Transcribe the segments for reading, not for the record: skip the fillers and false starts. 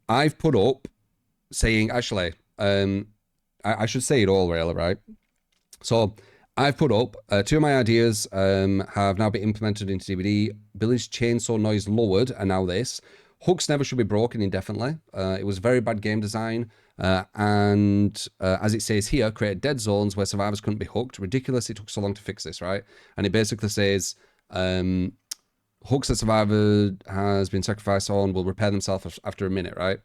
I've put up saying, actually, I should say it all, really, right? So I've put up two of my ideas have now been implemented into DBD. Billy's chainsaw noise lowered, and now this. Hooks never should be broken indefinitely. It was very bad game design. And as it says here, create dead zones where survivors couldn't be hooked. Ridiculous it took so long to fix this, right? And it basically says hooks that survivor has been sacrificed on will repair themselves after a minute, right?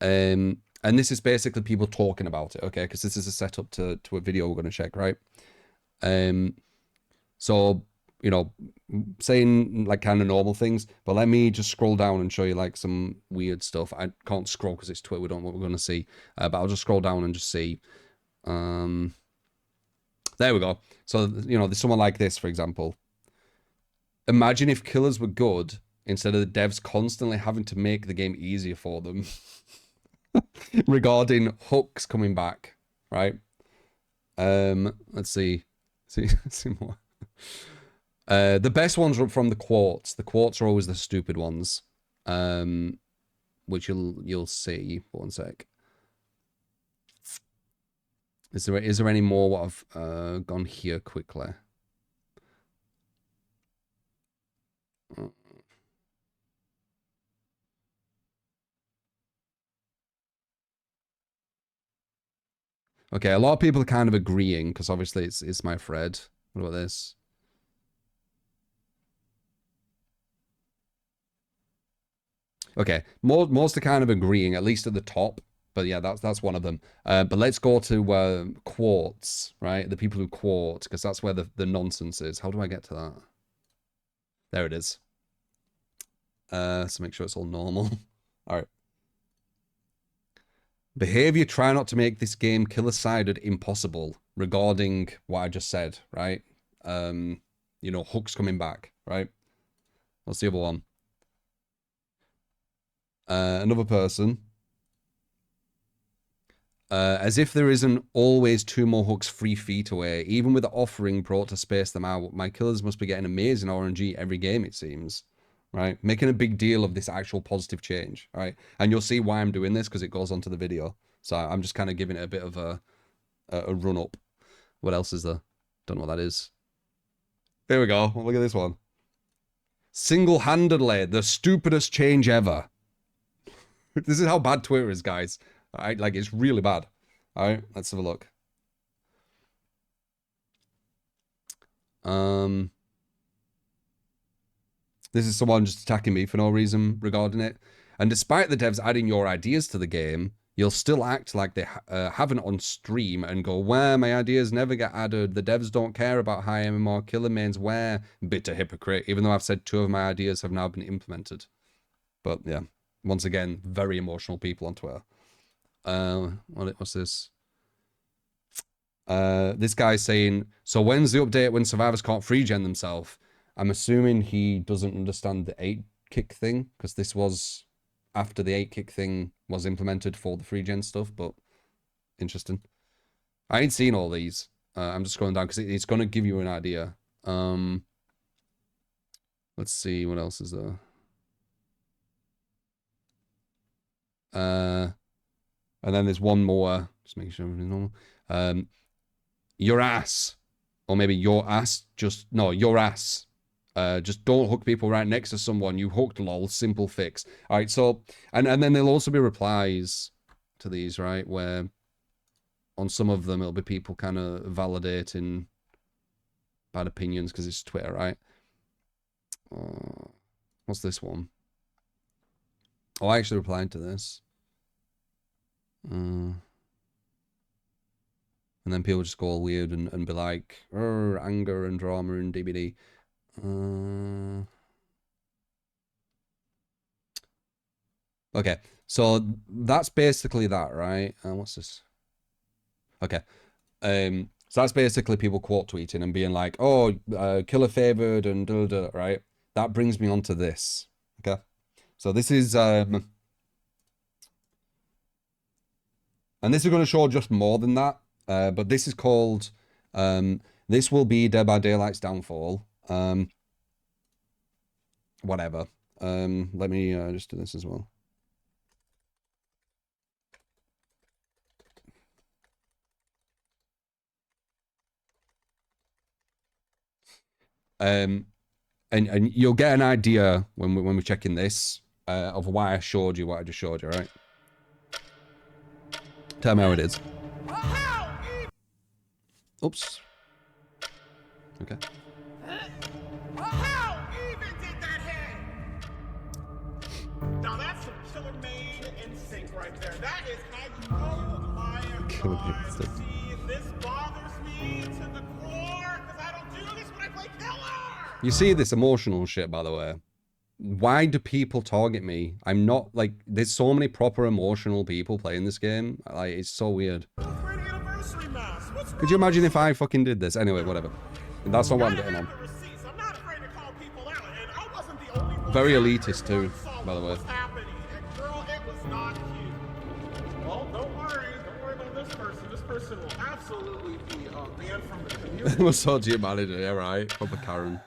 And this is basically people talking about it, okay? Because this is a setup to a video we're going to check, right? So, you know, saying like kind of normal things, but let me just scroll down and show you like some weird stuff. I can't scroll because it's Twitter. We don't know what we're going to see, but I'll just scroll down and just see. There we go. So, you know, there's someone like this, for example. Imagine if killers were good instead of the devs constantly having to make the game easier for them. Regarding hooks coming back, right? Let's see more. The best ones are from the quartz. The quartz are always the stupid ones, which you'll see. One sec. Is there any more what I've gone here quickly? Okay, a lot of people are kind of agreeing because obviously it's my Fred. What about this? Okay, most are kind of agreeing, at least at the top. But yeah, that's one of them. But let's go to quartz, right? The people who quote, because that's where the nonsense is. How do I get to that? There it is. So make sure it's all normal. All right. Behavior, try not to make this game killer-sided impossible regarding what I just said, right? You know, hooks coming back, right? What's the other one? Another person. As if there isn't always two more hooks 3 feet away. Even with the offering brought to space them out, my killers must be getting amazing RNG every game, it seems. Right? Making a big deal of this actual positive change, right? And you'll see why I'm doing this because it goes on to the video. So I'm just kind of giving it a bit of a run up. What else is there? Don't know what that is. Here we go. Look at this one. Single-handedly, the stupidest change ever. This is how bad Twitter is, guys. All right, like it's really bad. All right, let's have a look. This is someone just attacking me for no reason regarding it. And despite the devs adding your ideas to the game, you'll still act like they haven't on stream and go, where my ideas never get added. The devs don't care about high MMR killer mains. Where? Bitter hypocrite. Even though I've said 2 of my ideas have now been implemented. But yeah, once again, very emotional people on Twitter. What's this? This guy's saying, so when's the update when survivors can't free gen themselves? I'm assuming he doesn't understand the 8 kick thing, because this was after the 8 kick thing was implemented for the free gen stuff, but interesting. I ain't seen all these. I'm just scrolling down because it's going to give you an idea. Let's see, what else is there? And then there's one more, just making sure everything's normal. Your ass, or maybe your ass, your ass. Just don't hook people right next to someone. You hooked, lol. Simple fix. All right, so, and then there'll also be replies to these, right? Where on some of them, it'll be people kind of validating bad opinions because it's Twitter, right? What's this one? Oh, I actually replied to this. And then people just go all weird and be like, anger and drama and DBD. Okay, so that's basically that, right? What's this? Okay. So that's basically people quote tweeting and being like, oh, killer favored and right? That brings me on to this. Okay. So this is and this is going to show just more than that. But this is called this will be Dead by Daylight's downfall. Whatever. Let me just do this as well. And you'll get an idea when we're checking this of why I showed you what I just showed you, right? Tell me how it is. Oops. Okay. How even did that hit? Now that's some killer made instinct right there. That is how you know I am trying. See, this bothers me to the core because I don't do this when I play killer. You see this emotional shit, by the way. Why do people target me? I'm not like, there's so many proper emotional people playing this game. Like, it's so weird. Could you imagine if I fucking did this? Anyway, whatever. That's not what I'm getting on. Very elitist too, by the way. Girl, it was not cute. Well, don't worry about this person. This person will absolutely be banned from the community. We'll sort you manager, yeah, right. Proper Karen.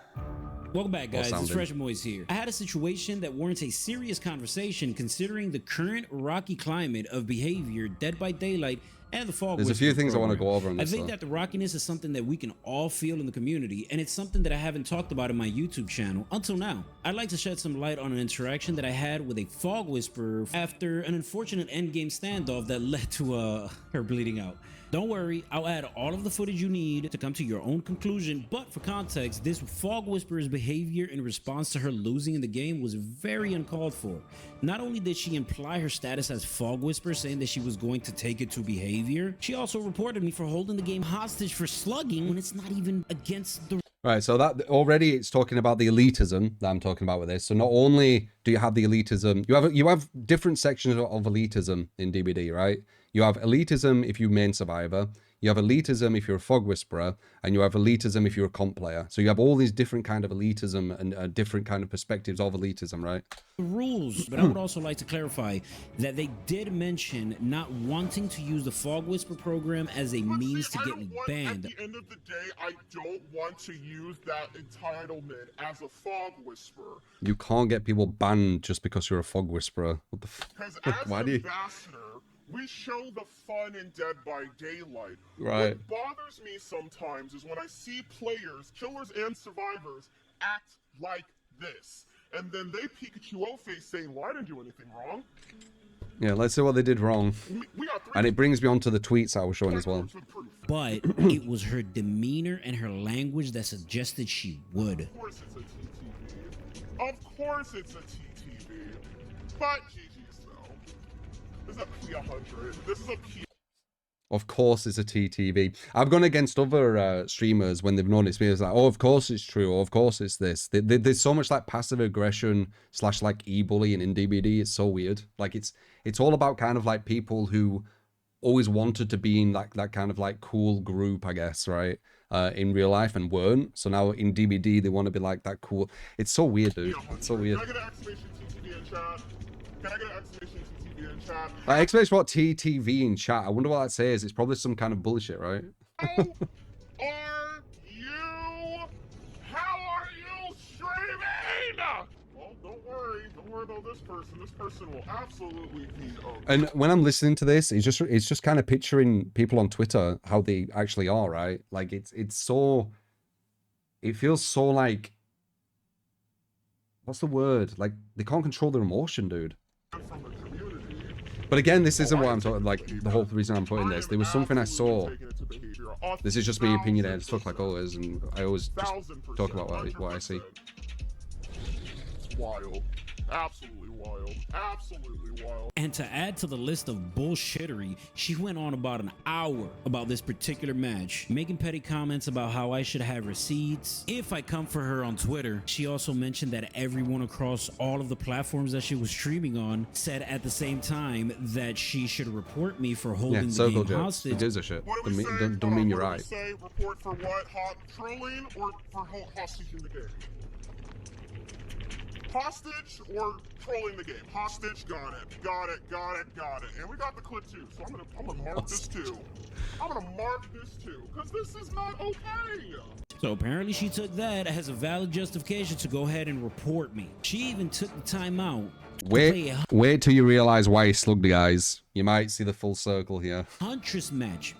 Welcome back, guys. It's Fresh Moist here. I had a situation that warrants a serious conversation considering the current rocky climate of behavior, Dead by Daylight, and the Fog There's a few things program. I want to go over on this. I think that the rockiness is something that we can all feel in the community, and it's something that I haven't talked about in my YouTube channel until now. I'd like to shed some light on an interaction that I had with a Fog Whisperer after an unfortunate endgame standoff that led to her bleeding out. Don't worry, I'll add all of the footage you need to come to your own conclusion, but for context, this Fog Whisperer's behavior in response to her losing in the game was very uncalled for. Not only did she imply her status as Fog Whisperer, saying that she was going to take it to behavior, she also reported me for holding the game hostage for slugging when it's not even against the... Right, so that already it's talking about the elitism that I'm talking about with this. So not only do you have the elitism, you have different sections of elitism in DBD, right? You have elitism if you main survivor, you have elitism if you're a Fog Whisperer, and you have elitism if you're a comp player. So you have all these different kind of elitism and different kind of perspectives of elitism, right? Rules, but I would also like to clarify that they did mention not wanting to use the Fog Whisper program as a means to get me banned. At the end of the day, I don't want to use that entitlement as a Fog Whisperer. You can't get people banned just because you're a Fog Whisperer. What the Because as an ambassador, we show the fun in Dead by Daylight. Right. What bothers me sometimes is when I see players, killers and survivors, act like this. And then they peek at you face saying, well, I didn't do anything wrong. Yeah, let's see what they did wrong. And it brings me on to the tweets I was showing as well. But it was her demeanor and her language that suggested she would. Of course it's a TTV. Of course it's a TTV. But GG's though. This is a P100. This is a P. Of course it's a TTV. I've gone against other streamers when they've known it's me. It's like, oh, of course it's true. Or of course it's this. There's so much like passive aggression / like e-bullying in DBD. It's so weird. Like it's all about kind of like people who always wanted to be in like that kind of like cool group, I guess, right? In real life and weren't. So now in DBD they want to be like that cool. It's so weird, dude. It's so weird. Can I get an exclamation TTV in chat? Can I get an exclamation TTV in chat? Like, exclamation what TTV in chat. I wonder what that says. It's probably some kind of bullshit, right? How are you? How are you streaming? Well, don't worry about this person. This person will absolutely be And when I'm listening to this, it's just kind of picturing people on Twitter how they actually are, right? Like it feels so like, what's the word? Like they can't control their emotion, dude. But again, this isn't what I'm talking, like the whole reason I'm putting this. There was something I saw. This is just me opinion. I just talk like always, and I always just talk about what I see. It's wild. Absolutely wild. Absolutely wild. And to add to the list of bullshittery, she went on about an hour about this particular match, making petty comments about how I should have receipts if I come for her on Twitter. She also mentioned that everyone across all of the platforms that she was streaming on said at the same time that she should report me for holding the game hostage. It is a shit. Don't mean you're right. Say report for what? Trolling or for hostage in the game? Hostage or trolling the game? Hostage, got it. And we got the clip too, so I'm gonna mark this too. I'm gonna mark this too, because this is not okay. So apparently she took that as a valid justification to go ahead and report me. She even took the time out. Wait till you realize why he slugged the guys. You might see the full circle here. Huntress match.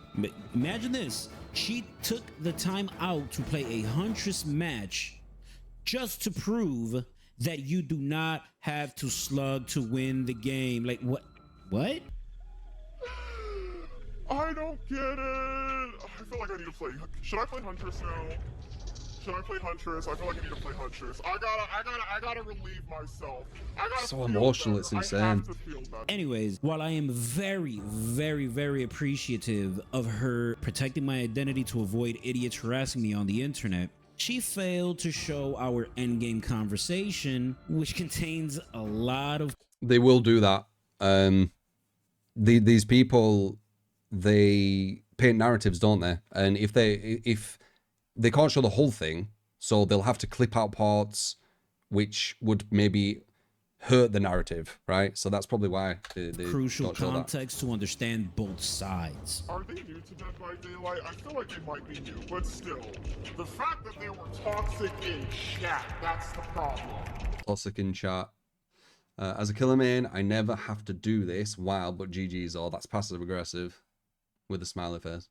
Imagine this. She took the time out to play a Huntress match just to prove that you do not have to slug to win the game. Like, what? What? I don't get it. I feel like I need to play. Should I play Huntress now? Should I play Huntress? I feel like I need to play Huntress. I gotta relieve myself. I gotta So feel emotional, better. it's I insane. have to feel better. Anyways, while I am very, very, very appreciative of her protecting my identity to avoid idiots harassing me on the internet, she failed to show our endgame conversation, which contains a lot of They will do that. These people, they paint narratives, don't they? And if they can't show the whole thing, so they'll have to clip out parts which would maybe hurt the narrative, right? So that's probably why they crucial don't show that. context to understand both sides. Are they new to Dead by Daylight? I feel like they might be new, but still. The fact that they were toxic in chat, that's the problem. Toxic in chat. As a killer main, I never have to do this. Wow, but GG's all. That's passive aggressive with a smiley face.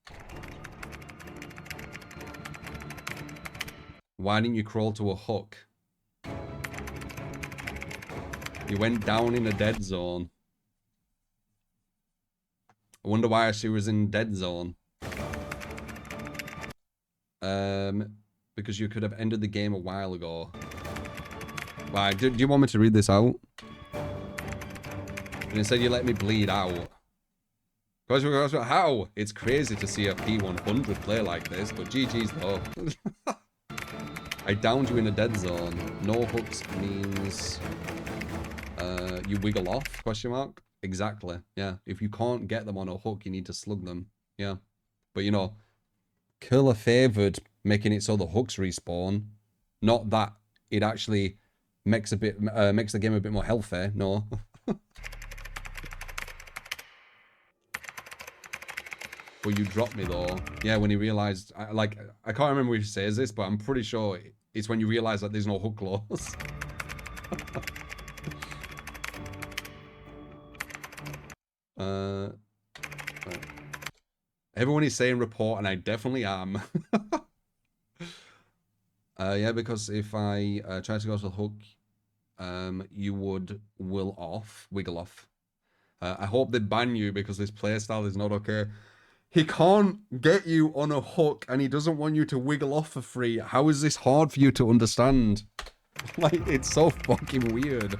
Why didn't you crawl to a hook? You went down in a dead zone. I wonder why she was in dead zone. Because you could have ended the game a while ago. Why? Do you want me to read this out? And instead you let me bleed out. How? It's crazy to see a P100 play like this, but GG's though. I downed you in a dead zone. No hooks means you wiggle off, question mark? Exactly, yeah. If you can't get them on a hook, you need to slug them, yeah. But you know, Killer favored making it so the hooks respawn, not that it actually makes the game a bit more healthy, no. But you dropped me though. Yeah, when he realized, I can't remember who says this, but I'm pretty sure it's when you realize that there's no hook clause. Right. Everyone is saying report, and I definitely am. Yeah, because if I try to go to the hook, you would wiggle off. I hope they ban you because this playstyle is not okay. He can't get you on a hook and he doesn't want you to wiggle off for free. How is this hard for you to understand? Like, it's so fucking weird.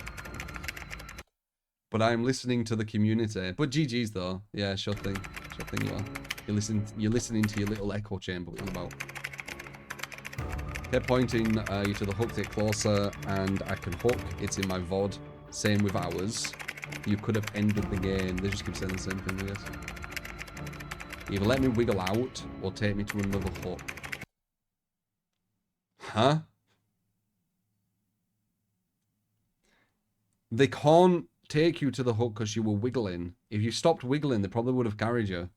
But I'm listening to the community. But GG's though. Yeah, sure thing. Sure thing you are. You're listening to your little echo chamber. What about? Kept pointing you to the hook, get closer, and I can hook. It's in my VOD. Same with ours. You could have ended the game. They just keep saying the same thing, I guess. Either let me wiggle out or take me to another hook. Huh? They can't take you to the hook because you were wiggling. If you stopped wiggling, they probably would have carried you.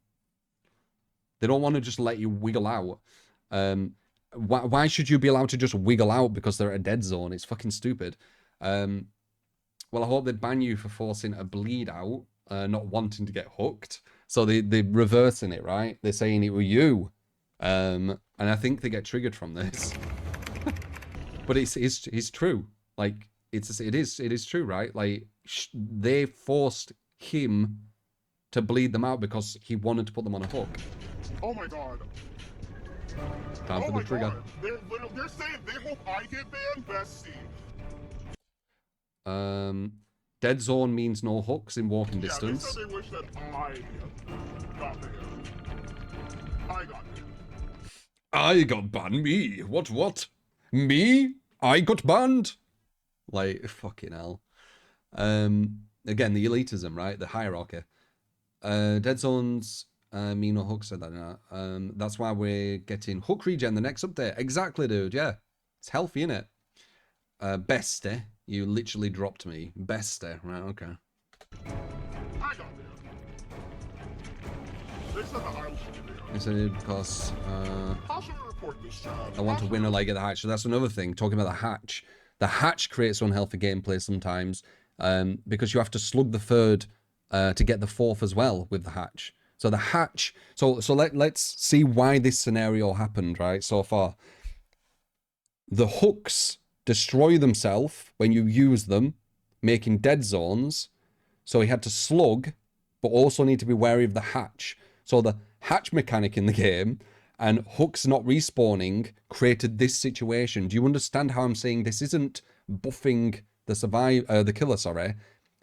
They don't want to just let you wiggle out. Why should you be allowed to just wiggle out because they're at a dead zone? It's fucking stupid. Well, I hope they ban you for forcing a bleed out, not wanting to get hooked. So they're reversing it, right? They're saying it were you. And I think they get triggered from this. But it's true. Like, it is true, right? Like, they forced him to bleed them out because he wanted to put them on a hook. Oh my god. Time for the trigger. God. They're saying they hope I get banned, bestie. Dead zone means no hooks in walking distance. They said they wish that I got banned. I got banned. I got banned? Me? What? Me? I got banned? Like, fucking hell. Again, the elitism, right? The hierarchy. Dead zones mean no hooks, said that. That's why we're getting hook regen the next update. Exactly, dude, yeah. It's healthy, innit? Bestie. You literally dropped me. Bestie. Right, okay. I got banned. They said that I should get banned. They said because How should we report this, Chad? I want to win a leg at the hatch. So that's another thing. Talking about the hatch. The hatch creates unhealthy gameplay sometimes because you have to slug the third to get the fourth as well with the hatch. So the hatch. So let's see why this scenario happened, right, so far. The hooks destroy themselves when you use them, making dead zones. So he had to slug, but also need to be wary of the hatch. So the hatch mechanic in the game and hooks not respawning created this situation. Do you understand how I'm saying this isn't buffing the killer, sorry.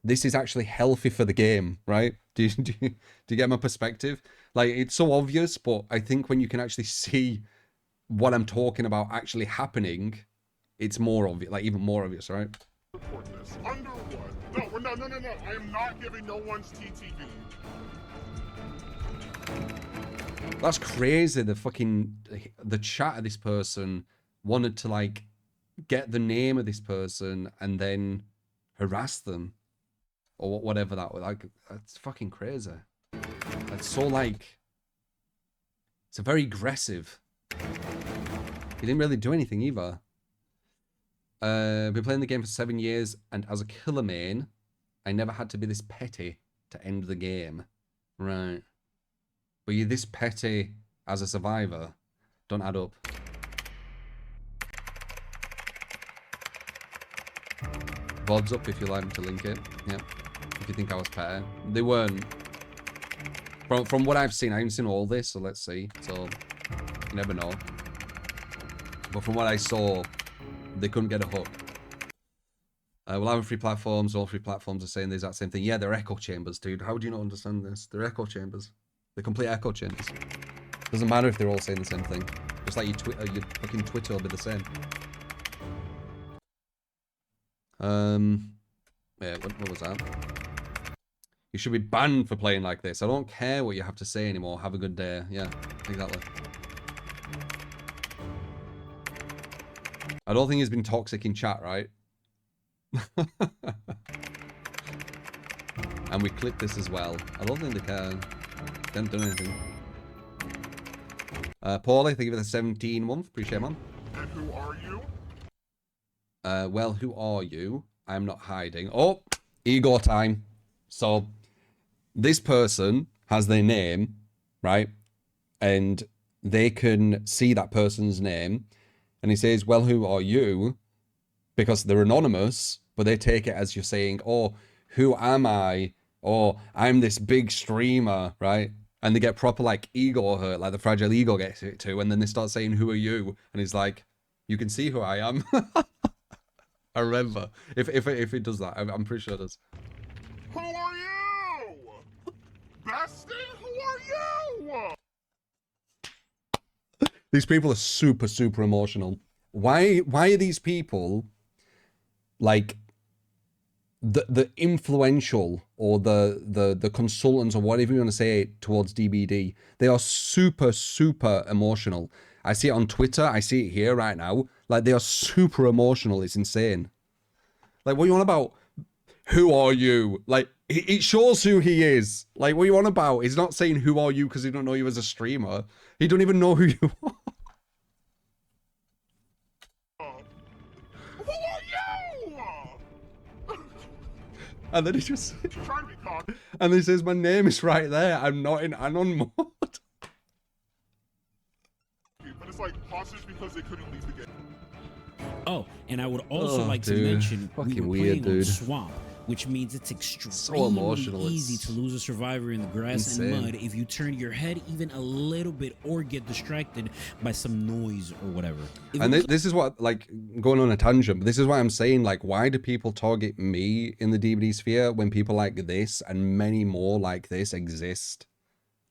This is actually healthy for the game, right? Do you get my perspective? Like, it's so obvious, but I think when you can actually see what I'm talking about actually happening, it's more obvious, like even more obvious, right? Report this. Under what? No. I am not giving no one's TTV. That's crazy. The chat of this person wanted to like get the name of this person and then harass them or whatever that was. Like, that's fucking crazy. That's so like, it's a very aggressive. He didn't really do anything either. Been playing the game for 7 years, and as a killer main, I never had to be this petty to end the game. Right. But you're this petty as a survivor. Don't add up. VODs up if you like me to link it. Yeah. If you think I was petty. They weren't. From what I've seen, I haven't seen all this, so let's see. So, you never know. But from what I saw, they couldn't get a hook. We'll have free platforms. All free platforms are saying the exact same thing. Yeah, they're echo chambers, dude. How do you not understand this? They're echo chambers. They're complete echo chambers. Doesn't matter if they're all saying the same thing. Just like your fucking Twitter will be the same. Yeah, what was that? You should be banned for playing like this. I don't care what you have to say anymore. Have a good day. Yeah, exactly. I don't think he's been toxic in chat, right? And we clip this as well. I don't think they can. They haven't done anything. Paulie, thank you for the 17 month. Appreciate it, man. And who are you? Well, who are you? I'm not hiding. Oh, ego time. So, this person has their name, right? And they can see that person's name. And he says, well, who are you? Because they're anonymous, but they take it as you're saying, oh, who am I? Or I'm this big streamer, right? And they get proper like ego hurt, like the fragile ego gets it too. And then they start saying, who are you? And he's like, you can see who I am. I remember. If it does that, I'm pretty sure it does. Who are you? Bestie? Who are you? These people are super, super emotional. Why are these people like the influential or the consultants or whatever you want to say towards DBD? They are super, super emotional. I see it on Twitter. I see it here right now. Like, they are super emotional. It's insane. Like, what are you on about? Who are you? Like, it shows who he is. Like, what are you on about? He's not saying who are you because he don't know you as a streamer. He don't even know who you are. Who are you? And then he just... Trying to be cocky. And he says, my name is right there. I'm not in Anon mode. But it's like hostage because they couldn't leave the game. Oh, and I would also Oh, like to dude. mention Fucking we were weird, playing on dude. Swamp, which means it's extremely emotional, easy it's to lose a survivor in the grass insane. and mud if you turn your head even a little bit or get distracted by some noise or whatever. If And it- this is what, like, going on a tangent, but this is why I'm saying, like, why do people target me in the DVD sphere when people like this and many more like this exist?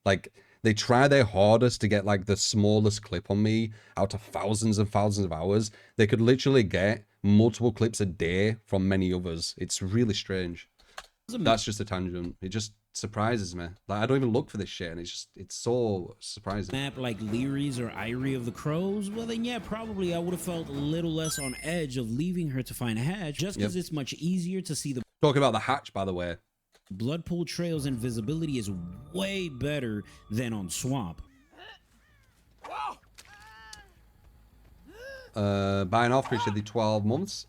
Like, they try their hardest to get, like, the smallest clip on me out of thousands and thousands of hours. They could literally get multiple clips a day from many others. It's really strange. That's just a tangent. It just surprises me. Like, I don't even look for this shit, and it's so surprising. map like Leary's or Irie of the Crows, well then yeah, probably I would have felt a little less on edge of leaving her to find a hatch, just because it's much easier to see the Talking about the hatch, by the way. blood pool trails, and visibility is way better than on Swamp. Buying off, appreciate the 12 months.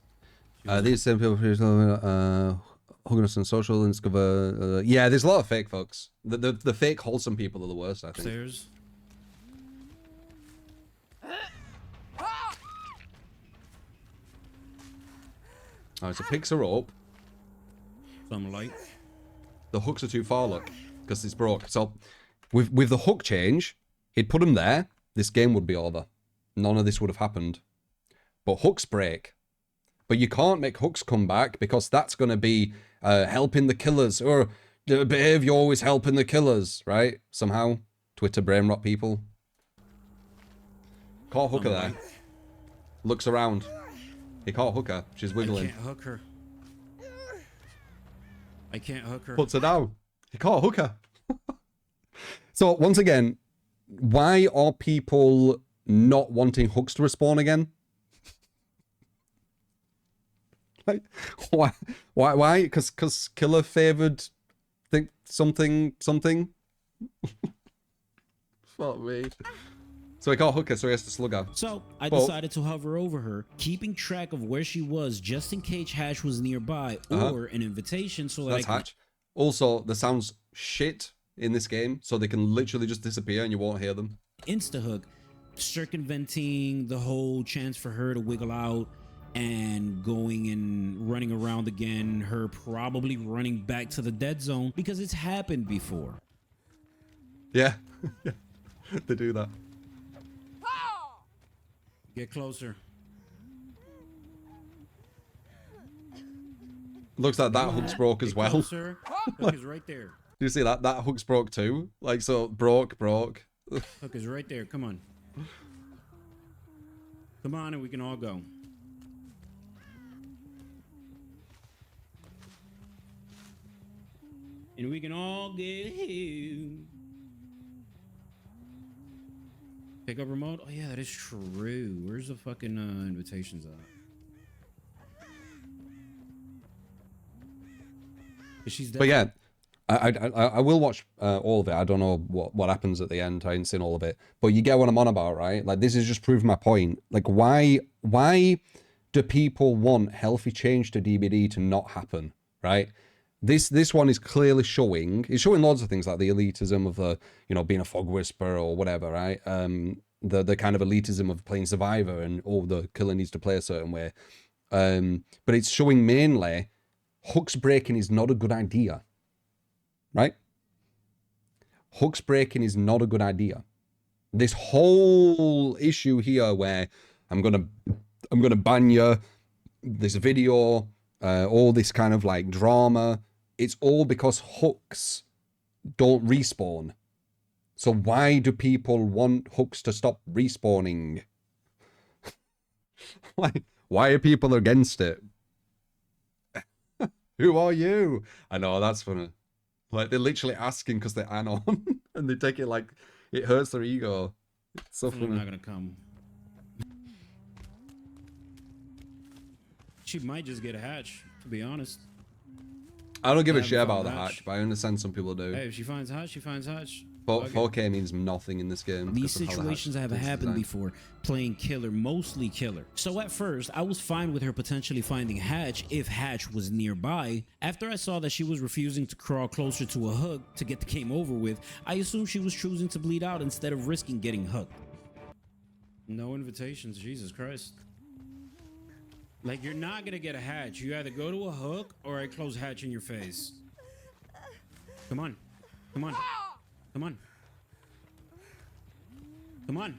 These same people hugging us on social and discover. Yeah, there's a lot of fake folks. The fake wholesome people are the worst, I think. Upstairs. Alright, so picks her up. Some light. The hooks are too far, look, because it's broke. So with the hook change, he'd put them there. This game would be over. None of this would have happened. But hooks break. But you can't make hooks come back because that's going to be helping the killers. Or behave, you're always helping the killers, right? Somehow. Twitter brain rot people. Caught hooker there. Looks around. He caught hooker. She's wiggling. I can't hook her. I can't hook her. Puts her down. He caught hooker. So once again, why are people not wanting hooks to respawn again? Like, why? Because killer favored think something. Fuck me. So he caught hooker, so he has to slug her. So I decided to hover over her, keeping track of where she was just in case Hatch was nearby or an invitation so that That's Hatch. Also, the sounds shit in this game, so they can literally just disappear and you won't hear them. Insta-hook, circumventing the whole chance for her to wiggle out and going and running around again, her probably running back to the dead zone because it's happened before. Yeah. They do that. Get closer. Looks like that hook's broke as well. Closer. Hook is right there. Do you see that? That hook's broke too. Like, so broke. Hook is right there. Come on. Come on and we can all go. And we can all get home. Pick up remote? Oh yeah, that is true. Where's the fucking invitations at? She's dead. But yeah, I will watch all of it. I don't know what happens at the end. I ain't seen all of it. But you get what I'm on about, right? Like, this is just proving my point. Like, why do people want healthy change to DBD to not happen, right? This one is clearly showing. It's showing loads of things like the elitism of being a fog whisperer or whatever, right? The kind of elitism of playing Survivor and the killer needs to play a certain way. But it's showing mainly hooks breaking is not a good idea, right? Hooks breaking is not a good idea. This whole issue here where I'm gonna ban you, this video, all this kind of like drama, it's all because hooks don't respawn. So why do people want hooks to stop respawning? Why are people against it? Who are you? I know, that's funny. Like, they're literally asking because they're anon and they take it like it hurts their ego. It's so funny. Not gonna come. She might just get a hatch, to be honest. I don't give a shit about the hatch, but I understand some people do. Hey, if she finds hatch, she finds hatch. But 4K means nothing in this game. These situations have happened before, playing killer, mostly killer. So at first, I was fine with her potentially finding Hatch if Hatch was nearby. After I saw that she was refusing to crawl closer to a hook to get the game over with, I assumed she was choosing to bleed out instead of risking getting hooked. No invitations, Jesus Christ. Like, you're not gonna get a hatch. You either go to a hook or I close hatch in your face. Come on. Come on. Come on. Come on.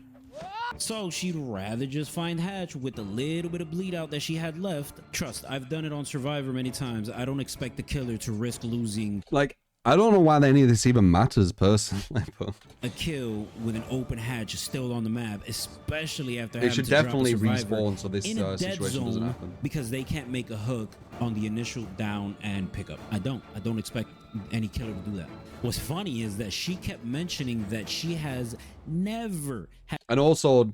So she'd rather just find Hatch with the little bit of bleed out that she had left. Trust, I've done it on Survivor many times. I don't expect the killer to risk losing. Like, I don't know why any of this even matters personally, but a kill with an open hatch still on the map, especially after it should definitely respawn so this in a dead situation zone doesn't happen. Because they can't make a hook on the initial down and pickup. I don't expect any killer to do that. What's funny is that she kept mentioning that she has never had. And also,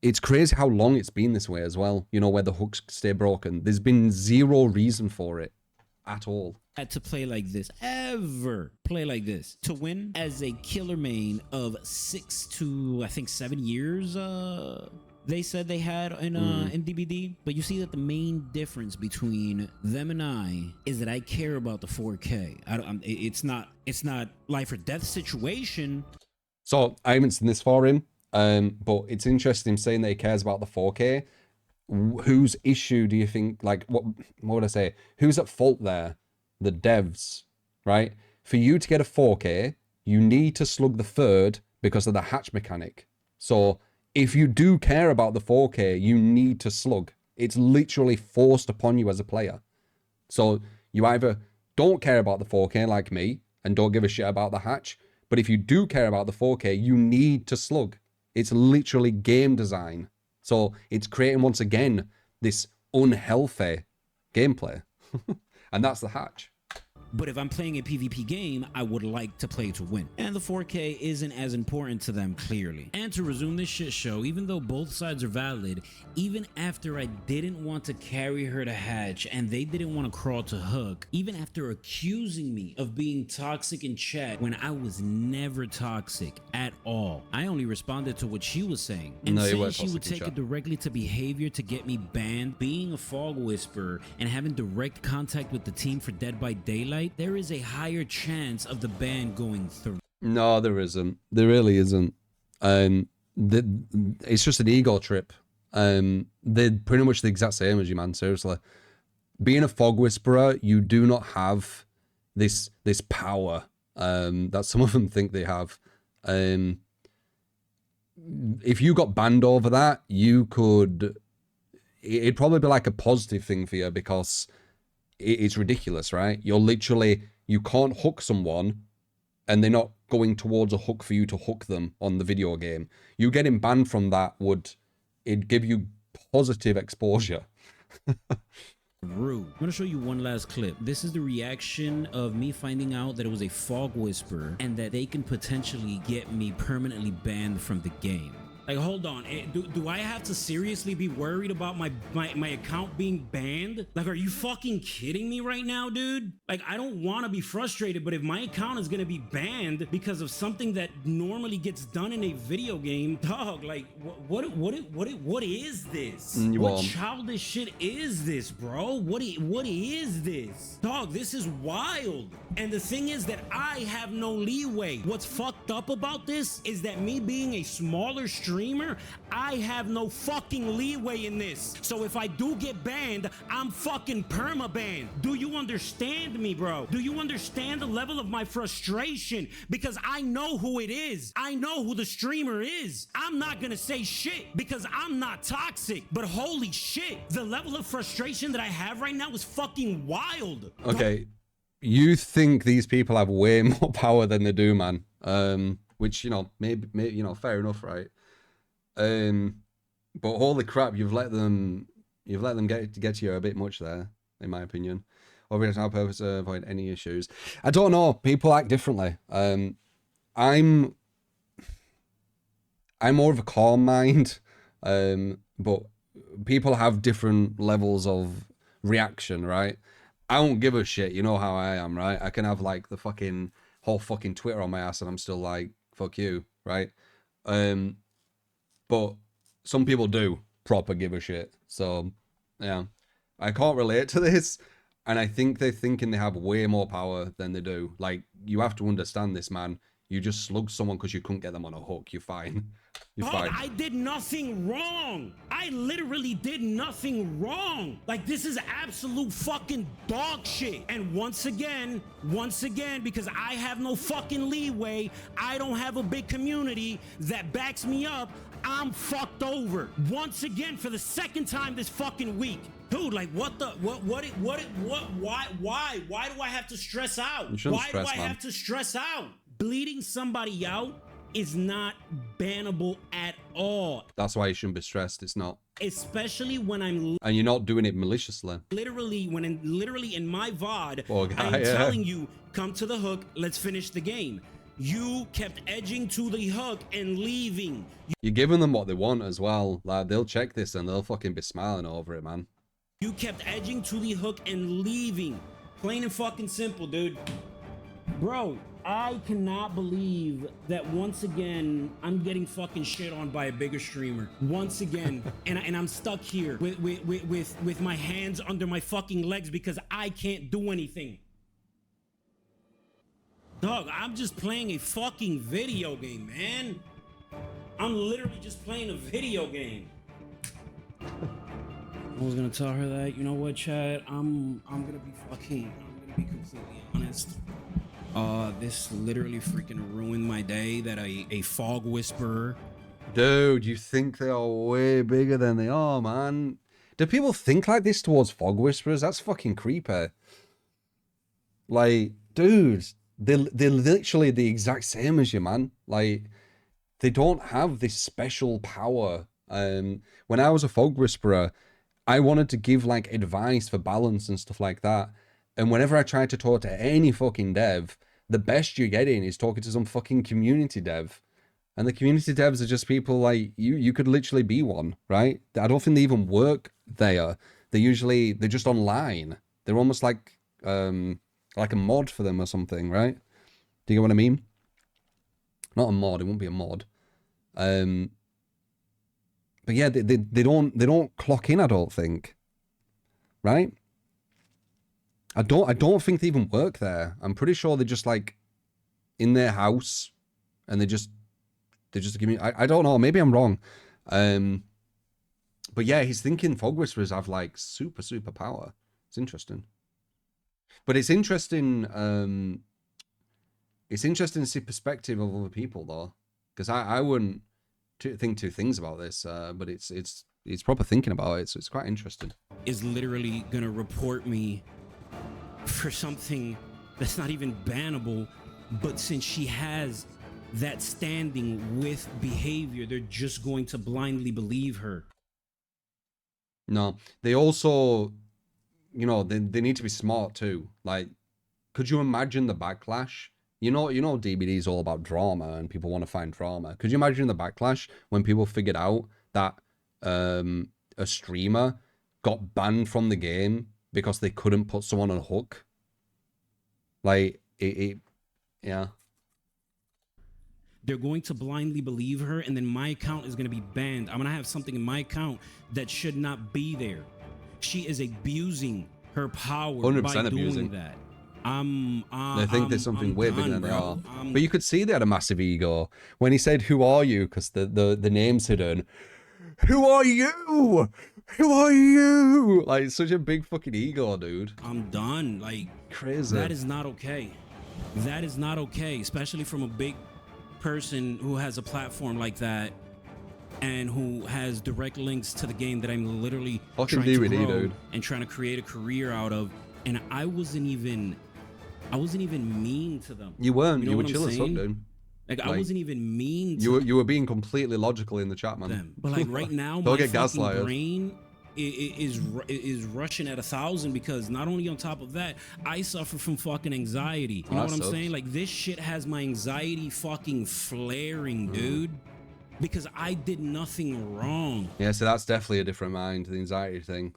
it's crazy how long it's been this way as well. You know, where the hooks stay broken. There's been zero reason for it at all. Had to play like this, ever play like this to win as a killer main of 6 to I think 7 years. They said they had in DBD, but you see that the main difference between them and I is that I care about the 4K. It's not life or death situation. So I haven't seen this for him, but it's interesting saying that he cares about the 4K. whose issue do you think, like, what would I say? Who's at fault there? The devs, right? For you to get a 4K, you need to slug the third because of the hatch mechanic. So if you do care about the 4K, you need to slug. It's literally forced upon you as a player. So you either don't care about the 4K like me and don't give a shit about the hatch, but if you do care about the 4K, you need to slug. It's literally game design. So it's creating, once again, this unhealthy gameplay. And that's the hatch. But if I'm playing a PvP game, I would like to play to win. And the 4K isn't as important to them, clearly. And to resume this shit show, even though both sides are valid, even after I didn't want to carry her to hatch and they didn't want to crawl to hook, even after accusing me of being toxic in chat when I was never toxic at all, I only responded to what she was saying. And No, you saying weren't she would toxic in take chat. it directly to behavior to get me banned, being a fog whisperer, and having direct contact with the team for Dead by Daylight, there is a higher chance of the ban going through. No, there isn't. There really isn't. It's just an ego trip. They're pretty much the exact same as you, man. Seriously, being a fog whisperer, you do not have this power that some of them think they have. If you got banned over that, you could. It'd probably be like a positive thing for you because it's ridiculous, right? You can't hook someone and they're not going towards a hook for you to hook them on the video game. You getting banned from that it'd give you positive exposure. Rude. I'm gonna show you one last clip. This is the reaction of me finding out that it was a fog whisperer and that they can potentially get me permanently banned from the game. Like, hold on. Do I have to seriously be worried about my account being banned? Like, are you fucking kidding me right now, dude? Like, I don't want to be frustrated, but if my account is going to be banned because of something that normally gets done in a video game, dog, like, what is this? What childish shit is this, bro? What is this? Dog, this is wild. And the thing is that I have no leeway. What's fucked up about this is that me being a smaller streamer, I have no fucking leeway in this. So if I do get banned, I'm fucking perma-banned. Do you understand me, bro? Do you understand the level of my frustration? Because I know who it is. I know who the streamer is. I'm not gonna say shit because I'm not toxic. But holy shit, the level of frustration that I have right now is fucking wild. Okay, you think these people have way more power than they do, man. Which, maybe fair enough, right? But holy crap, you've let them get to you a bit much there, in my opinion. Over to our purpose to avoid any issues. I don't know. People act differently. I'm more of a calm mind, but people have different levels of reaction, right? I don't give a shit. You know how I am, right? I can have like the fucking whole fucking Twitter on my ass, and I'm still like, fuck you, right? But some people do proper give a shit. So, yeah. I can't relate to this. And I think they're thinking they have way more power than they do. Like, you have to understand this, man. You just slugged someone because you couldn't get them on a hook. You're fine. You're fine. I did nothing wrong. I literally did nothing wrong. Like, this is absolute fucking dog shit. And once again, because I have no fucking leeway, I don't have a big community that backs me up, I'm fucked over. Once again, for the second time this fucking week. Dude, like, why do I have to stress out? Why do I have to stress out? Bleeding somebody out is not bannable at all. That's why you shouldn't be stressed. It's not. Especially when I'm and you're not doing it maliciously. Literally in my VOD, I'm telling you, come to the hook, let's finish the game. You kept edging to the hook and leaving. You're giving them what they want as well. Like, they'll check this and they'll fucking be smiling over it, man. You kept edging to the hook and leaving. Plain and fucking simple, dude. Bro, I cannot believe that once again I'm getting fucking shit on by a bigger streamer. Once again, and I'm stuck here with my hands under my fucking legs because I can't do anything. Dog, I'm just playing a fucking video game, man. I'm literally just playing a video game. I was gonna tell her that, you know what, Chad, I'm gonna be completely honest. This literally freaking ruined my day that a fog whisperer. Dude, you think they are way bigger than they are, man. Do people think like this towards fog whisperers? That's fucking creepy. Like, dude, they're literally the exact same as you, man. Like, they don't have this special power. When I was a fog whisperer, I wanted to give like advice for balance and stuff like that. And whenever I tried to talk to any fucking dev, the best you're getting is talking to some fucking community dev. And the community devs are just people like you. You could literally be one, right? I don't think they even work there. They're just online. They're almost like a mod for them or something, right? Do you get what I mean? Not a mod. It won't be a mod. But yeah, they don't clock in. I don't think, right? I don't think they even work there. I'm pretty sure they're just like in their house, and they just give me. I don't know. Maybe I'm wrong. But yeah, he's thinking fog whisperers have like super power. It's interesting. But it's interesting. It's interesting to see perspective of other people though, because I wouldn't think two things about this. But it's proper thinking about it. So it's quite interesting. Is literally gonna report me for something that's not even bannable, but since she has that standing with behavior, they're just going to blindly believe her. No, they also, you know, they need to be smart too. Like, could you imagine the backlash? You know, DBD is all about drama and people want to find drama. Could you imagine the backlash when people figured out that a streamer got banned from the game because they couldn't put someone on a hook? Like, yeah. They're going to blindly believe her, and then my account is going to be banned. I'm going to have something in my account that should not be there. She is abusing her power 100% by abusing. doing that. They think there's something way bigger than they are. But But you could see they had a massive ego when he said, "Who are you?" Because the name's hidden. Who are you? Who are you? Like, such a big fucking ego, dude. I'm done. Like, Crazy. that is not okay. That is not okay, especially from a big person who has a platform like that and who has direct links to the game that I'm literally Fucking trying to DVD, grow dude. and trying to create a career out of. And I wasn't even mean to them. You weren't. know You were what I'm chill as fuck, saying? dude. Like, I wasn't even mean to You were being completely logical in the chat, man. them. But like right now, Don't my get fucking gaslighted. brain is rushing at 1,000 because not only on top of that, I suffer from fucking anxiety. You know what I'm sucks. saying? Like, this shit has my anxiety fucking flaring, dude. Because I did nothing wrong. Yeah, so that's definitely a different mind, the anxiety thing.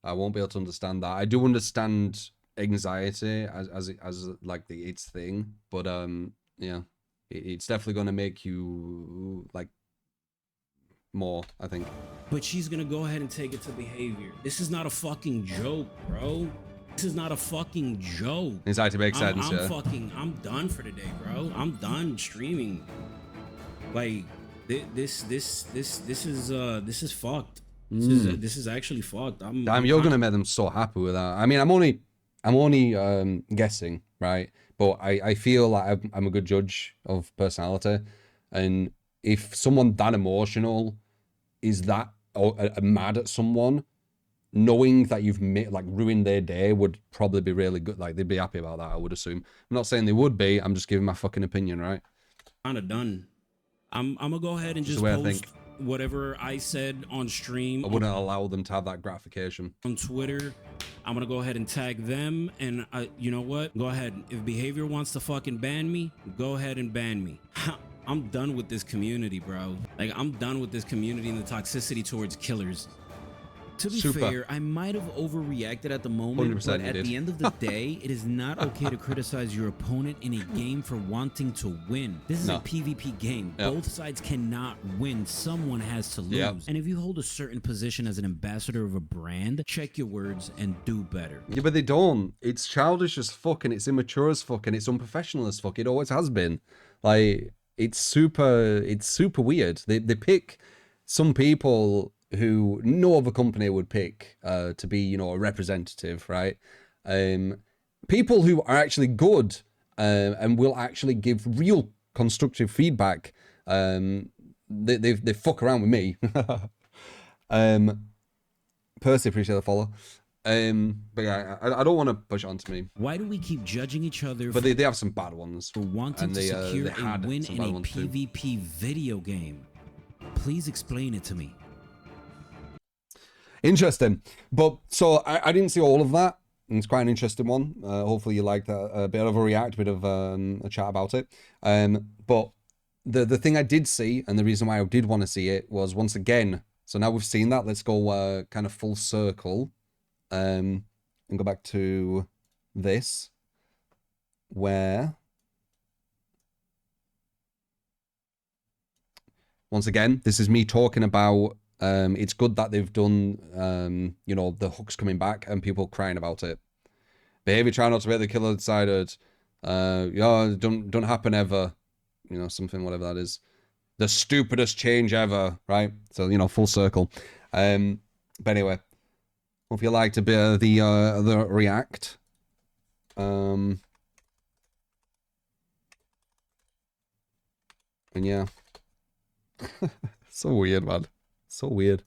I won't be able to understand that. I do understand anxiety as like its thing, but yeah, it's definitely going to make you like more, I think. But she's gonna go ahead and take it to behavior. This is not a fucking joke, bro. This is not a fucking joke. Anxiety makes sense. I'm done for today, bro. I'm done streaming. Like, this is fucked. This is actually fucked. Damn, you're gonna make them so happy with that. I mean, I'm only guessing, right? But I feel like I'm a good judge of personality, and if someone that emotional is that or mad at someone, knowing that you've ruined their day would probably be really good. Like, they'd be happy about that, I would assume. I'm not saying they would be. I'm just giving my fucking opinion, right? Kind of done. I'm gonna go ahead and just post whatever I said on stream. I wouldn't allow them to have that gratification. On Twitter, I'm gonna go ahead and tag them, and you know what? Go ahead. If behavior wants to fucking ban me, go ahead and ban me. I'm done with this community, bro. Like, I'm done with this community and the toxicity towards killers. To be fair, I might have overreacted at the moment, but at the end of the day, it is not okay to criticize your opponent in a game for wanting to win. This is a PvP game. Both sides cannot win. Someone has to lose. And if you hold a certain position as an ambassador of a brand, check your words and do better. Yeah, but they don't. It's childish as fuck, and it's immature as fuck, and it's unprofessional as fuck. It always has been. Like, it's super weird. They pick some people who no other company would pick to be, you know, a representative, right? People who are actually good and will actually give real constructive feedback. They fuck around with me. Percy, appreciate the follow. But yeah, I don't want to push it onto me. Why do we keep judging each other But they have some bad ones. for wanting And to they secure a had win some in bad a ones too. PvP video game? Please explain it to me. Interesting. But so I didn't see all of that. And it's quite an interesting one. Hopefully you liked that. A bit of a react, a bit of a chat about it. But the thing I did see, and the reason why I did want to see it, was once again, so now we've seen that, let's go kind of full circle and go back to this, where once again, this is me talking about it's good that they've done you know, the hooks coming back and people crying about it. Behavior try not to make the killer decided. Yeah, don't happen ever. You know, something, whatever that is. The stupidest change ever, right? So, you know, full circle. But anyway, hope you liked a bit of the react. And yeah. So weird, man. So weird.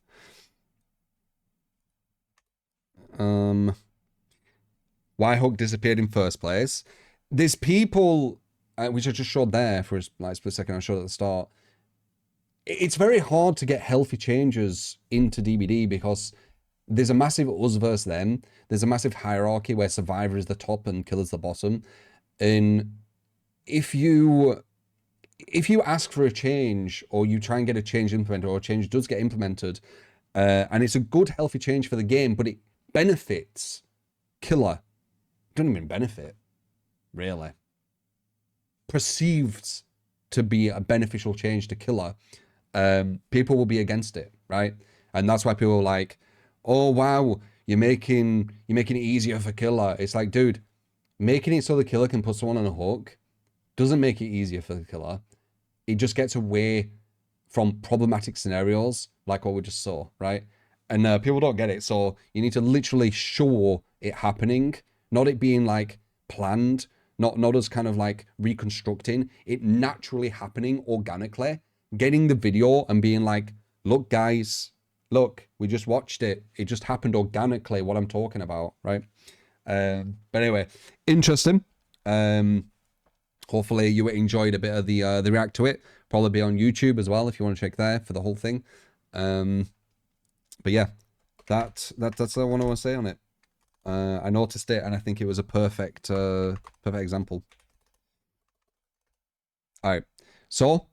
Why Hook disappeared in first place. There's people, which I just showed there for a split second, I showed at the start. It's very hard to get healthy changes into DBD because there's a massive us versus them. There's a massive hierarchy where Survivor is the top and Killer's the bottom. And if you ask for a change, or you try and get a change implemented, or a change does get implemented, and it's a good, healthy change for the game, but it benefits Killer, doesn't even benefit, really. Perceived to be a beneficial change to Killer, people will be against it, right? And that's why people are like, oh wow, you're making it easier for Killer. It's like, dude, making it so the Killer can put someone on a hook doesn't make it easier for the Killer. It just gets away from problematic scenarios like what we just saw, right? And people don't get it. So you need to literally show it happening, not it being like planned, not us kind of like reconstructing, it naturally happening organically, getting the video and being like, look guys, look, we just watched it. It just happened organically, what I'm talking about, right? But anyway, interesting. Hopefully you enjoyed a bit of the react to it. Probably be on YouTube as well if you want to check there for the whole thing. But yeah, that's what I want to say on it. I noticed it and I think it was a perfect example. All right, so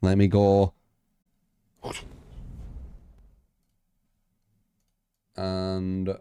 let me go and